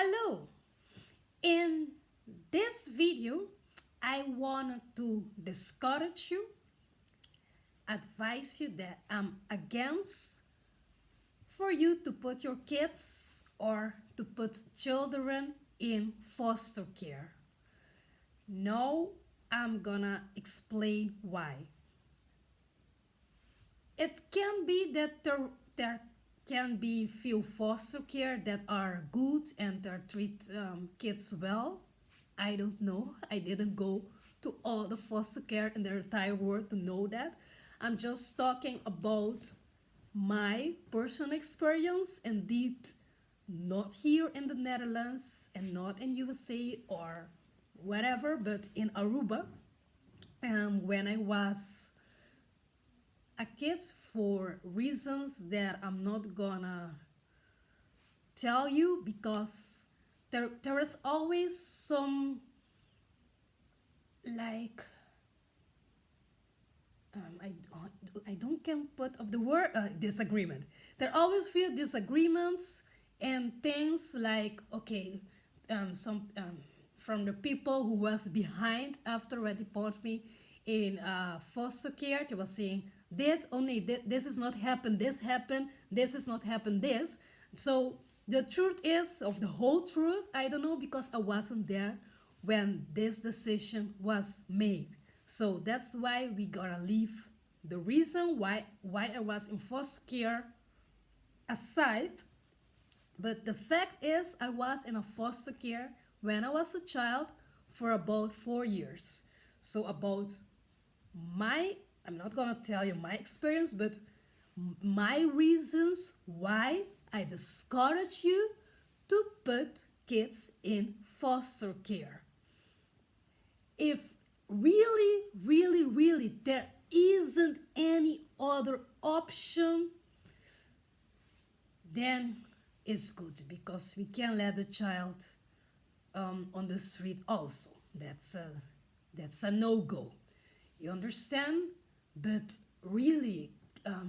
Hello! In this video, I wanted to discourage you, advise you that I'm against for you to put your kids or to put children in foster care. Now I'm gonna explain why. It can be that there can be few foster care that are good and that treat kids well. I don't know. I didn't go to all the foster care in the entire world to know that. I'm just talking about my personal experience. Indeed, not here in the Netherlands and not in USA or whatever, but in Aruba. When I was a kid, for reasons that I'm not gonna tell you, because there is always some, like, I don't can put of the word disagreement. There always feel disagreements and things like, okay, some from the people who was behind after when they put me in foster care. They was saying that only this is not happened, this happened, this is not happened, this. So the truth is, of the whole truth, I don't know, because I wasn't there when this decision was made. So that's why we gotta leave the reason why I was in foster care aside. But the fact is, I was in a foster care when I was a child for about 4 years. So about my, I'm not gonna tell you my experience, but my reasons why I discourage you to put kids in foster care. If really, really, really there isn't any other option, then it's good, because we can let the child on the street also. That's a no-go. You understand? But really,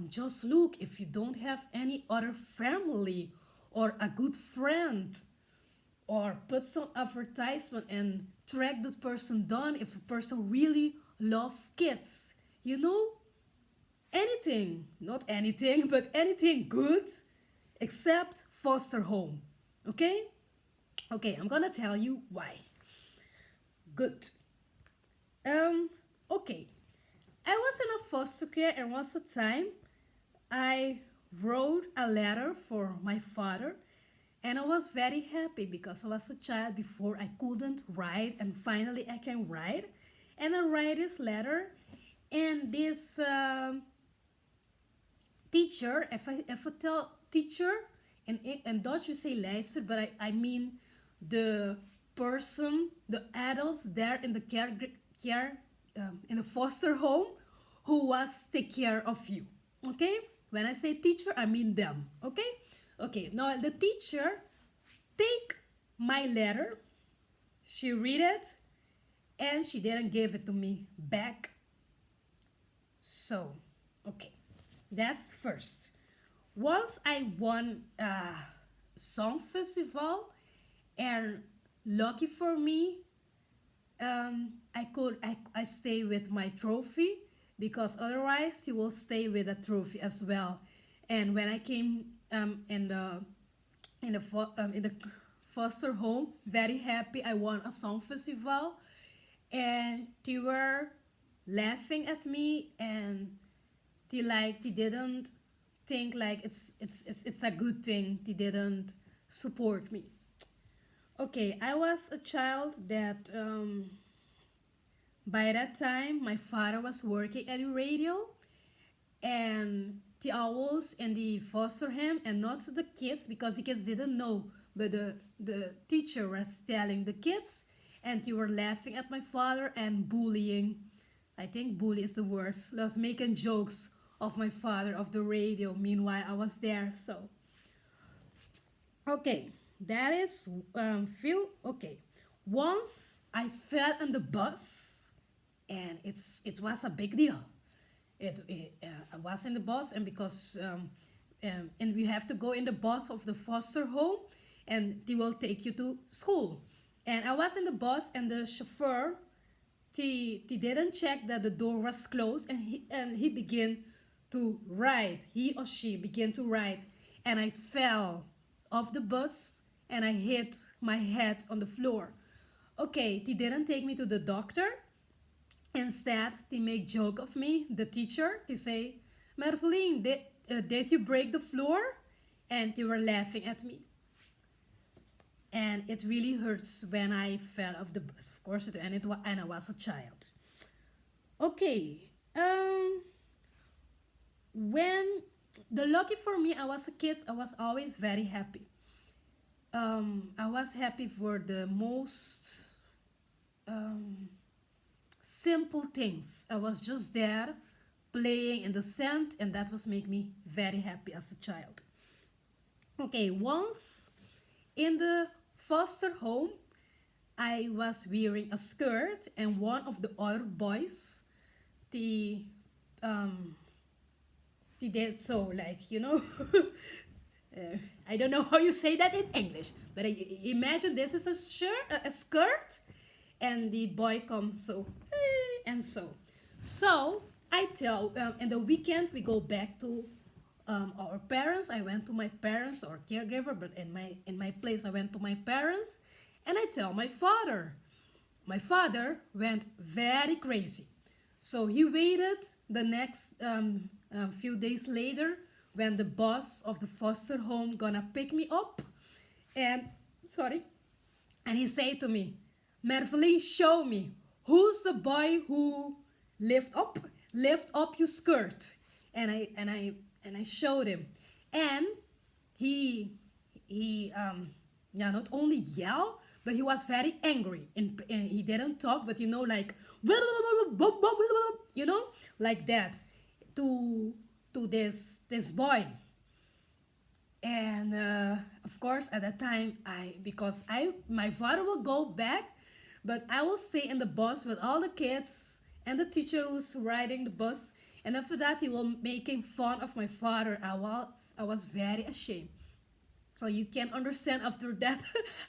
just look, if you don't have any other family or a good friend, or put some advertisement and track the person down if the person really love kids. You know, anything, not anything, but anything good except foster home. Okay? Okay, I'm gonna tell you why. Good. Okay. I was in a foster care, and once a time I wrote a letter for my father, and I was very happy because I was a child before I couldn't write, and finally I can write. And I write this letter, and this teacher, if I tell teacher, in Dutch you say leister, but I mean the person, the adults there in the care in the foster home who was take care of you. Okay? When I say teacher, I mean them. Okay? Okay, now the teacher take my letter, she read it, and she didn't give it to me back. So, okay, that's first. Once I won a song festival, and lucky for me, I stay with my trophy, because otherwise he will stay with a trophy as well. And when I came in the foster home, very happy, I won a song festival, and they were laughing at me, and they didn't think like it's a good thing. They didn't support me. Okay, I was a child that by that time my father was working at the radio, and the owls and the foster him, and not the kids, because the kids didn't know, but the teacher was telling the kids, and they were laughing at my father and bullying. I think bully is the word. Was making jokes of my father of the radio. Meanwhile, I was there. So okay, that is few. Okay, once I fell on the bus, and it was a big deal. I was in the bus, and because and we have to go in the bus of the foster home, and they will take you to school. And I was in the bus, and the chauffeur, he didn't check that the door was closed, and he began to ride. He or she began to ride, and I fell off the bus, and I hit my head on the floor. Okay, they didn't take me to the doctor. Instead, they make joke of me, the teacher. They say, Merveline, did you break the floor? And they were laughing at me. And it really hurts when I fell off the bus, of course, and I was a child. Okay, when the lucky for me, I was a kid, I was always very happy. I was happy for the most um, simple things. I was just there playing in the sand, and that was make me very happy as a child. Okay, once in the foster home, I was wearing a skirt, and one of the other boys, the um, they did so, like, I don't know how you say that in English, but imagine this is a shirt, a skirt, and the boy comes so, and so. So I tell, in the weekend we go back to our parents. I went to my parents or caregiver, but in my place I went to my parents, and I tell my father. My father went very crazy. So he waited the next few days later when the boss of the foster home gonna pick me up, and sorry, and he said to me, Merveline, show me who's the boy who lift up your skirt, and I showed him, and he yeah, not only yelled, but he was very angry, and he didn't talk, but like you know like that to this boy. And of course at that time, because my father will go back, but I will stay in the bus with all the kids and the teacher who's riding the bus, and after that he will making fun of my father. I was very ashamed. So you can understand after that,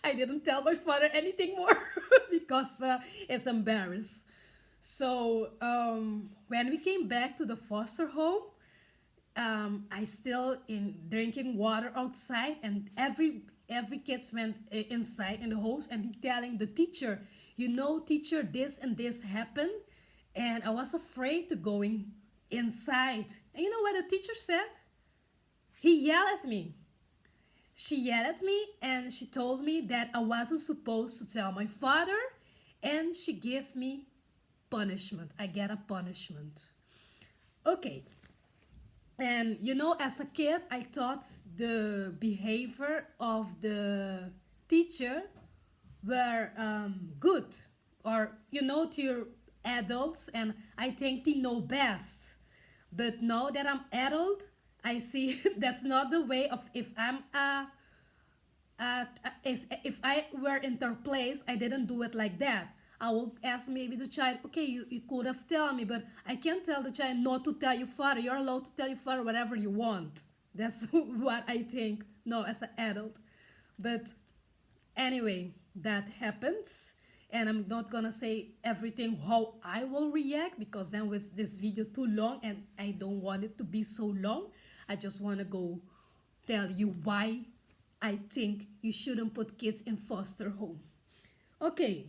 I didn't tell my father anything more because it's embarrassed. So when we came back to the foster home, I still in drinking water outside, and every kids went inside in the house, and he telling the teacher, teacher, this and this happened, and I was afraid to going inside. And you know what the teacher said? He yelled at me. She yelled at me, and she told me that I wasn't supposed to tell my father, and she gave me punishment. I get a punishment. Okay. And as a kid, I thought the behavior of the teacher were good, or to your adults, and I think they know best. But now that I'm adult, I see that's not the way of, if I'm if I were in their place, I didn't do it like that. I will ask maybe the child, okay, you could have told me, but I can't tell the child not to tell your father. You're allowed to tell your father whatever you want. That's what I think now as an adult. But anyway, that happens. And I'm not gonna say everything how I will react, because then with this video too long, and I don't want it to be so long. I just want to go tell you why I think you shouldn't put kids in foster home. Okay.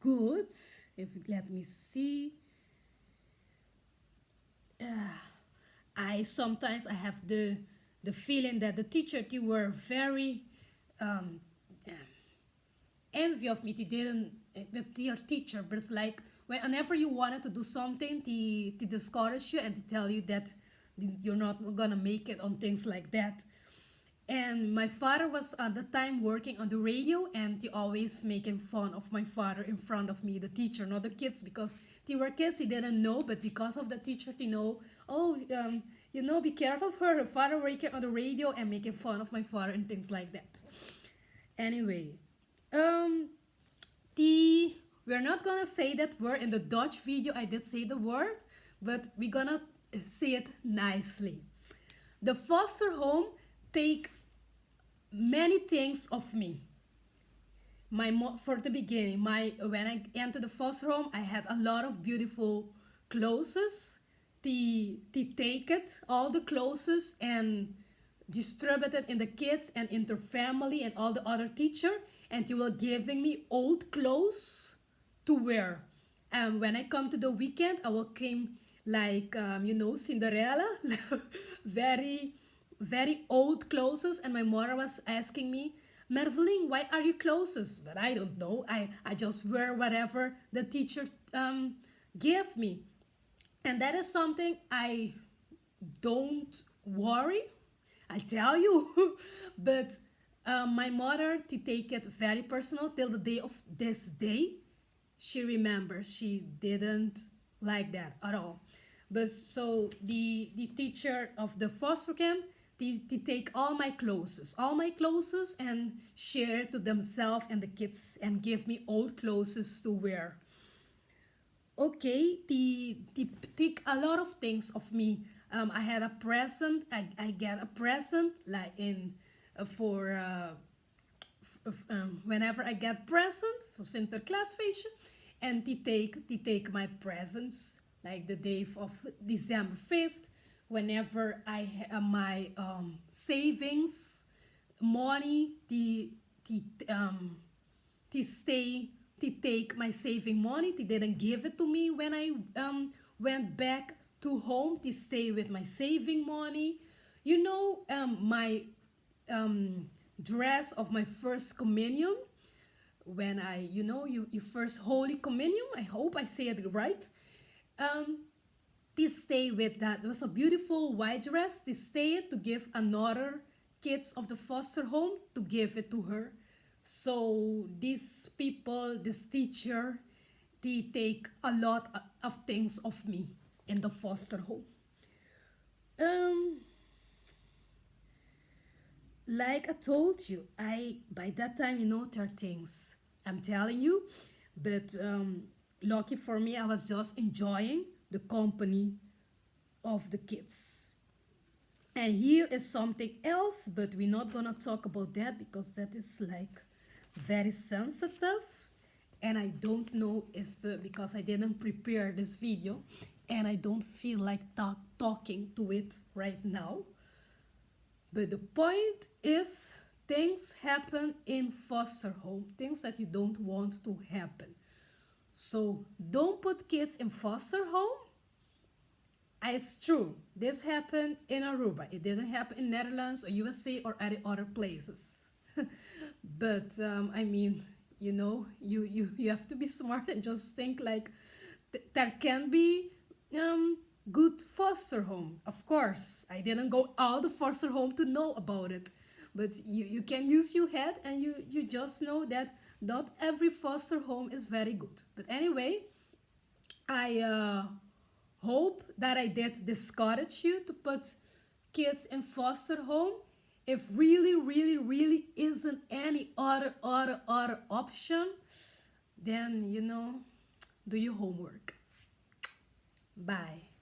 Good. If let me see. I sometimes I have the feeling that the teacher, they were very envy of me. They didn't, their teacher, but it's like whenever you wanted to do something, they discourage you, and they tell you that you're not gonna make it on things like that. And my father was at the time working on the radio, and he always making fun of my father in front of me, the teacher, not the kids, because they were kids, he didn't know, but because of the teacher, be careful for her father working on the radio and making fun of my father and things like that. Anyway, we're not gonna say that word in the Dutch video. I did say the word, but we're gonna say it nicely. The foster home take many things of me. For the beginning, my when I entered the foster home, I had a lot of beautiful clothes. They take it all the clothes and distribute it in the kids and in their family and all the other teacher, and you will giving me old clothes to wear. And when I come to the weekend, I will came like Cinderella, very very old clothes, and my mother was asking me, Merveling, why are you clothes? But I don't know. I just wear whatever the teacher gave me. And that is something I don't worry, I tell you. But my mother, to take it very personal till the day of this day, she remembers she didn't like that at all. But so the teacher of the foster camp, they take all my clothes and share to themselves and the kids and give me old clothes to wear. Okay, they take a lot of things of me. I had a present. I get a present like in for whenever I get present for Sinterklaasfeestje, and they take my presents like the day of December 5th, whenever I have my savings money, they stay they take my saving money. They didn't give it to me when I went back to home. They stay with my saving money. My dress of my first communion, when you first Holy Communion. I hope I say it right. Um, they stay with that. It was a beautiful white dress. They stay to give another kids of the foster home to give it to her. So these people, this teacher, they take a lot of things of me in the foster home. Um, like I told you, I by that time there are things I'm telling you, but lucky for me, I was just enjoying the company of the kids. And here is something else, but we're not gonna talk about that because that is like very sensitive. And I don't know is the because I didn't prepare this video and I don't feel like talking to it right now. But the point is things happen in foster home, things that you don't want to happen. So don't put kids in foster home. It's true. This happened in Aruba. It didn't happen in Netherlands or USA or any other places. But I mean, you have to be smart and just think like there can be good foster home. Of course, I didn't go out the foster home to know about it, but you can use your head and you just know that not every foster home is very good. But anyway, I hope that I did discourage you to put kids in foster home. If really, really, really isn't any other option, then do your homework. Bye.